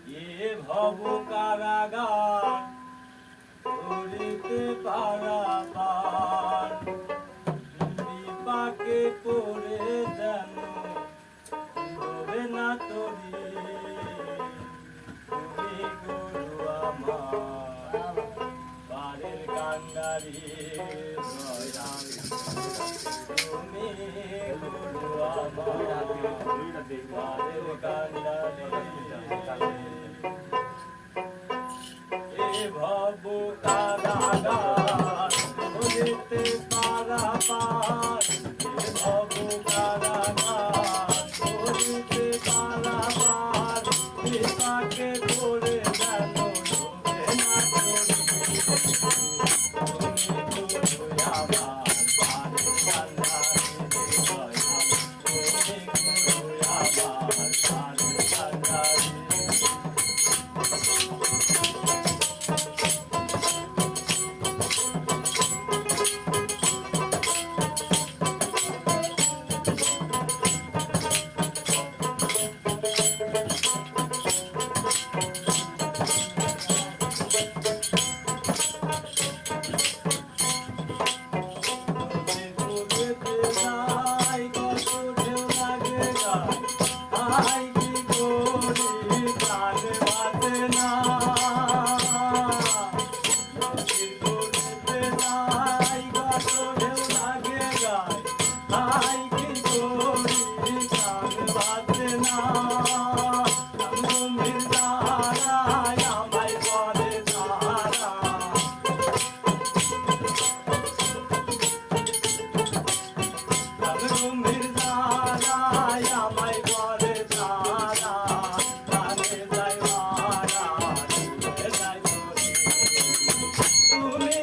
এ ভব কারাগার করিতে পারাপার বিপাকে পড়ে যেন ডোবে না তরি তুমি গুরু আমার পারের কান্ডারি দয়াল তুমি গুরু আমার পারের কান্ডারি এ ভব কারাগার করিতে পারাপার এ ভব কারাগার করিতে পারাপার বিপাকে পড়ে যেন ডোবে না তরি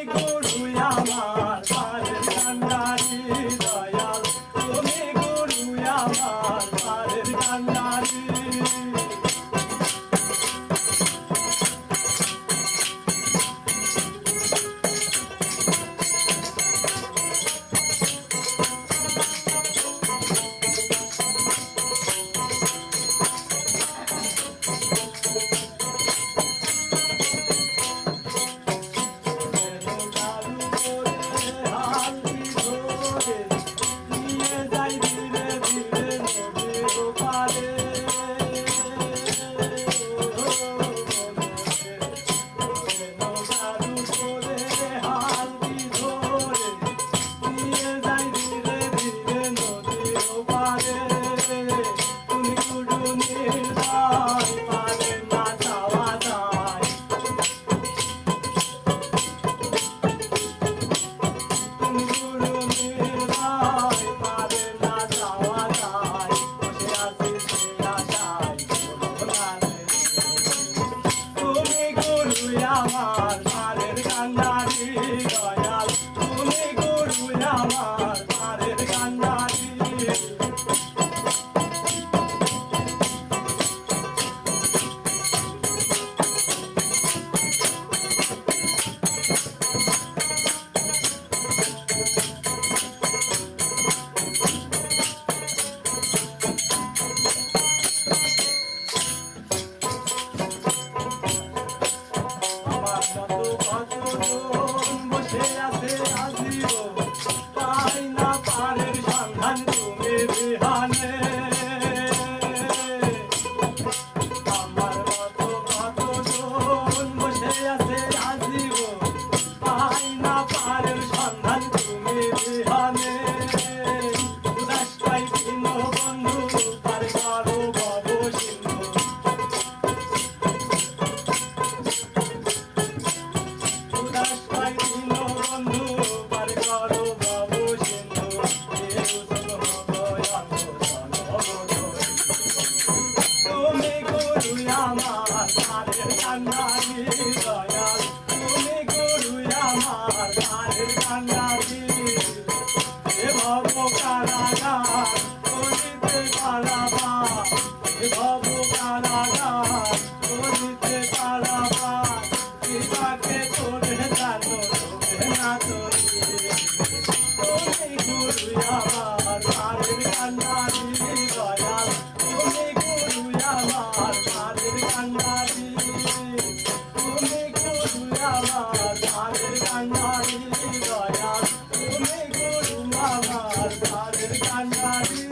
তুমি গুরু আমার পারের কান্ডারি দয়াল তুমি গুরু আমার পারের কান্ডারি আমার পারের কান্ডারি দয়াল তুমি গুরু আমার পারের কান্ডারি Thank you. কান্নারি তুমি গুরু আমার প্রাণের কান্নারি দয়াল তুমি গুরু আমার প্রাণের কান্নারি